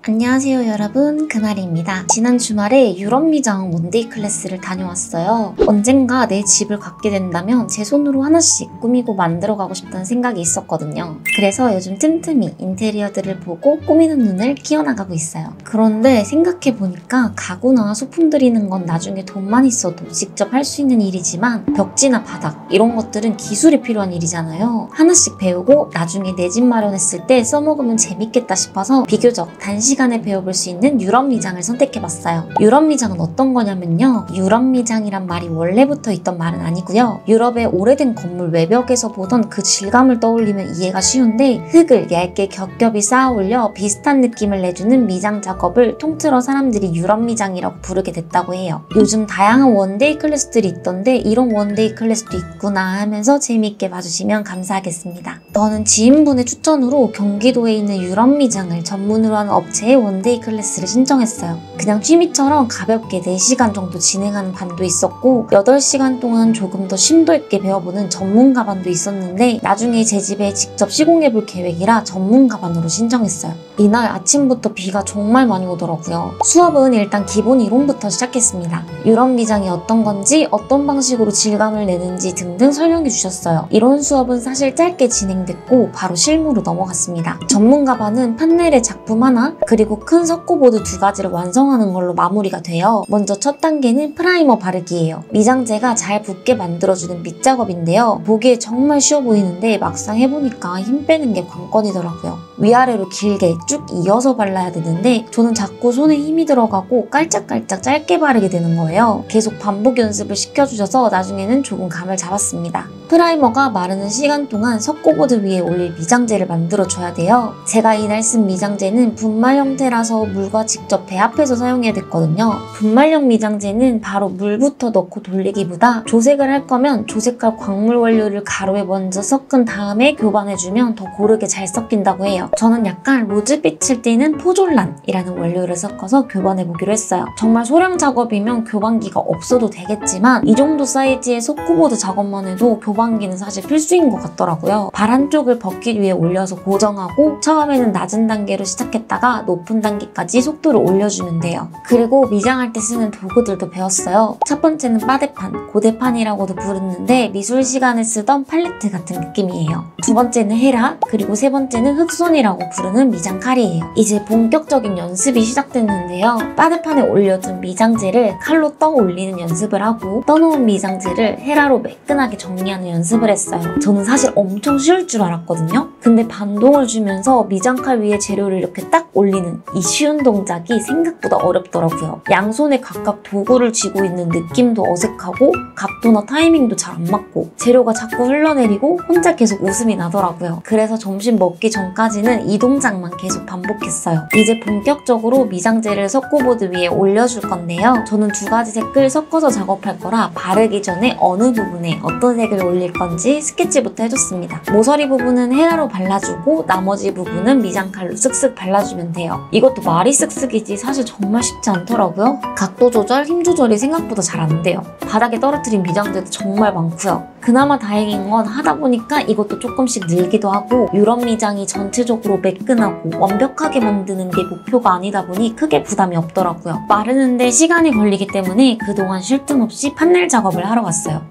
안녕하세요 여러분, 그날입니다. 지난 주말에 유럽 미장 원데이 클래스를 다녀왔어요. 언젠가 내 집을 갖게 된다면 제 손으로 하나씩 꾸미고 만들어가고 싶다는 생각이 있었거든요. 그래서 요즘 틈틈이 인테리어들을 보고 꾸미는 눈을 키워나가고 있어요. 그런데 생각해보니까 가구나 소품 들이는 건 나중에 돈만 있어도 직접 할 수 있는 일이지만 벽지나 바닥 이런 것들은 기술이 필요한 일이잖아요. 하나씩 배우고 나중에 내 집 마련했을 때 써먹으면 재밌겠다 싶어서 비교적 단시간에 배워볼 수 있는 유럽 미장을 선택해봤어요. 유럽 미장은 어떤 거냐면요, 유럽 미장이란 말이 원래부터 있던 말은 아니고요, 유럽의 오래된 건물 외벽에서 보던 그 질감을 떠올리면 이해가 쉬운데 흙을 얇게 겹겹이 쌓아 올려 비슷한 느낌을 내주는 미장 작업을 통틀어 사람들이 유럽 미장이라고 부르게 됐다고 해요. 요즘 다양한 원데이 클래스들이 있던데 이런 원데이 클래스도 있구나 하면서 재미있게 봐주시면 감사하겠습니다. 저는 지인분의 추천으로 경기도에 있는 유럽 미장을 전문으로 하는 업체에 원데이 클래스를 신청했어요. 그냥 취미처럼 가볍게 4시간 정도 진행하는 반도 있었고 8시간 동안 조금 더 심도 있게 배워보는 전문가 반도 있었는데 나중에 제 집에 직접 시공해볼 계획이라 전문가 반으로 신청했어요. 이날 아침부터 비가 정말 많이 오더라고요. 수업은 일단 기본 이론부터 시작했습니다. 유럽 미장이 어떤 건지 어떤 방식으로 질감을 내는지 등등 설명해 주셨어요. 이론 수업은 사실 짧게 진행됐고 바로 실무로 넘어갔습니다. 전문가 반은 판넬의 작품 하나 그리고 큰 석고보드 2가지를 완성하는 걸로 마무리가 돼요. 먼저 첫 단계는 프라이머 바르기예요. 미장재가 잘 붙게 만들어주는 밑작업인데요. 보기에 정말 쉬워 보이는데 막상 해보니까 힘 빼는 게 관건이더라고요. 위아래로 길게 쭉 이어서 발라야 되는데 저는 자꾸 손에 힘이 들어가고 깔짝깔짝 짧게 바르게 되는 거예요. 계속 반복 연습을 시켜주셔서 나중에는 조금 감을 잡았습니다. 프라이머가 마르는 시간 동안 석고보드 위에 올릴 미장재를 만들어줘야 돼요. 제가 이날 쓴 미장재는 분말 형태라서 물과 직접 배합해서 사용해야 됐거든요. 분말형 미장재는 바로 물부터 넣고 돌리기보다 조색을 할 거면 조색할 광물 원료를 가루에 먼저 섞은 다음에 교반해주면 더 고르게 잘 섞인다고 해요. 저는 약간 로즈빛을 띠는 포졸란이라는 원료를 섞어서 교반해보기로 했어요. 정말 소량 작업이면 교반기가 없어도 되겠지만 이 정도 사이즈의 석고보드 작업만 해도 교반기는 사실 필수인 것 같더라고요. 발 한쪽을 버킷 위에 올려서 고정하고 처음에는 낮은 단계로 시작했다가 높은 단계까지 속도를 올려주면 돼요. 그리고 미장할 때 쓰는 도구들도 배웠어요. 첫 번째는 빠데판, 고데판이라고도 부르는데 미술 시간에 쓰던 팔레트 같은 느낌이에요. 두 번째는 헤라, 그리고 세 번째는 흑손이라고 부르는 미장 칼이에요. 이제 본격적인 연습이 시작됐는데요. 빠데판에 올려둔 미장재를 칼로 떠 올리는 연습을 하고 떠놓은 미장재를 헤라로 매끈하게 정리하는 연습을 했어요. 저는 사실 엄청 쉬울 줄 알았거든요. 근데 반동을 주면서 미장칼 위에 재료를 이렇게 딱 올리는 이 쉬운 동작이 생각보다 어렵더라고요. 양손에 각각 도구를 쥐고 있는 느낌도 어색하고 각도나 타이밍도 잘 안 맞고 재료가 자꾸 흘러내리고 혼자 계속 웃음이 나더라고요. 그래서 점심 먹기 전까지는 이 동작만 계속 반복했어요. 이제 본격적으로 미장재를 석고보드 위에 올려줄 건데요. 저는 2가지 색을 섞어서 작업할 거라 바르기 전에 어느 부분에 어떤 색을 올릴 건지 스케치부터 해줬습니다. 모서리 부분은 헤라로 발라주고 나머지 부분은 미장칼로 쓱쓱 발라주면 돼요. 이것도 말이 쓱쓱이지 사실 정말 쉽지 않더라고요. 각도 조절, 힘 조절이 생각보다 잘 안 돼요. 바닥에 떨어뜨린 미장재도 정말 많고요. 그나마 다행인 건 하다 보니까 이것도 조금씩 늘기도 하고 유럽 미장이 전체적으로 매끈하고 완벽하게 만드는 게 목표가 아니다 보니 크게 부담이 없더라고요. 마르는데 시간이 걸리기 때문에 그동안 쉴 틈 없이 판넬 작업을 하러 갔어요.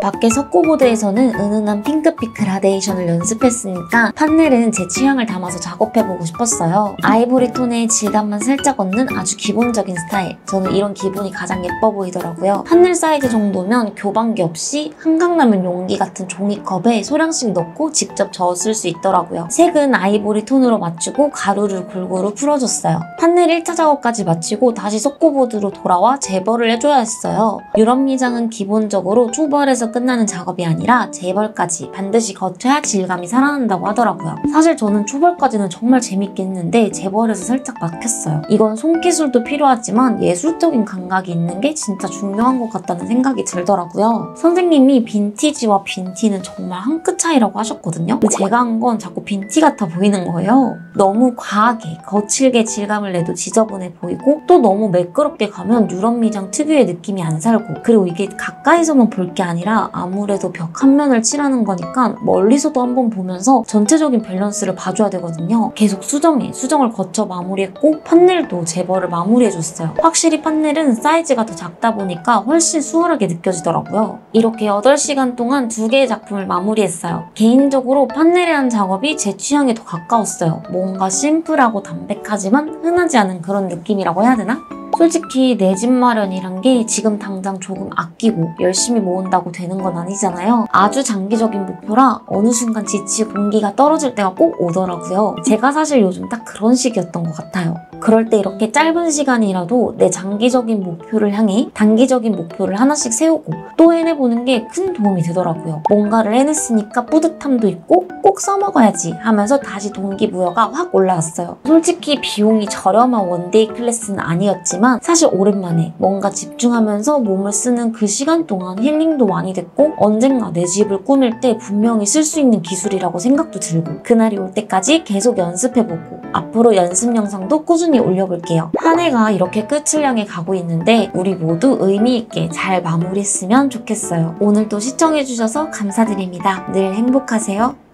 밖에 석고보드에서는 은은한 핑크빛 그라데이션을 연습했으니까 판넬은 제 취향을 담아서 작업해보고 싶었어요. 아이보리 톤의 질감만 살짝 얻는 아주 기본적인 스타일. 저는 이런 기분이 가장 예뻐 보이더라고요. 판넬 사이즈 정도면 교반기 없이 한강라면 용기 같은 종이컵에 소량씩 넣고 직접 저어 쓸 수 있더라고요. 색은 아이보리 톤으로 맞추고 가루를 골고루 풀어줬어요. 판넬 1차 작업까지 마치고 다시 석고보드로 돌아와 재벌을 해줘야 했어요. 유럽 미장은 기본적으로 초벌에서 끝나는 작업이 아니라 재벌까지 반드시 거쳐야 질감이 살아난다고 하더라고요. 사실 저는 초벌까지는 정말 재밌게 했는데 재벌에서 살짝 막혔어요. 이건 손기술도 필요하지만 예술적인 감각이 있는 게 진짜 중요한 것 같다는 생각이 들더라고요. 선생님이 빈티지와 빈티는 정말 한 끗 차이라고 하셨거든요. 근데 제가 한 건 자꾸 빈티 같아 보이는 거예요. 너무 과하게 거칠게 질감을 내도 지저분해 보이고 또 너무 매끄럽게 가면 유럽 미장 특유의 느낌이 안 살고 그리고 이게 가까이서만 볼 게 아니라 아무래도 벽 한 면을 칠하는 거니까 멀리서도 한번 보면서 전체적인 밸런스를 봐줘야 되거든요. 계속 수정을 거쳐 마무리했고 판넬도 제벌을 마무리해줬어요. 확실히 판넬은 사이즈가 더 작다 보니까 훨씬 수월하게 느껴지더라고요. 이렇게 8시간 동안 2개의 작품을 마무리했어요. 개인적으로 판넬에 한 작업이 제 취향에 더 가까웠어요. 뭔가 심플하고 담백하지만 흔하지 않은 그런 느낌이라고 해야 되나? 솔직히 내 집 마련이란 게 지금 당장 조금 아끼고 열심히 모은다고 되는 건 아니잖아요. 아주 장기적인 목표라 어느 순간 지치고 공기가 떨어질 때가 꼭 오더라고요. 제가 사실 요즘 딱 그런 시기였던 것 같아요. 그럴 때 이렇게 짧은 시간이라도 내 장기적인 목표를 향해 단기적인 목표를 하나씩 세우고 또 해내보는 게 큰 도움이 되더라고요. 뭔가를 해냈으니까 뿌듯함도 있고 꼭 써먹어야지 하면서 다시 동기부여가 확 올라왔어요. 솔직히 비용이 저렴한 원데이 클래스는 아니었지만 사실 오랜만에 뭔가 집중하면서 몸을 쓰는 그 시간 동안 힐링도 많이 됐고 언젠가 내 집을 꾸밀 때 분명히 쓸 수 있는 기술이라고 생각도 들고 그날이 올 때까지 계속 연습해보고 앞으로 연습 영상도 꾸준히 올려볼게요. 한 해가 이렇게 끝을 향해 가고 있는데 우리 모두 의미 있게 잘 마무리했으면 좋겠어요. 오늘도 시청해주셔서 감사드립니다. 늘 행복하세요.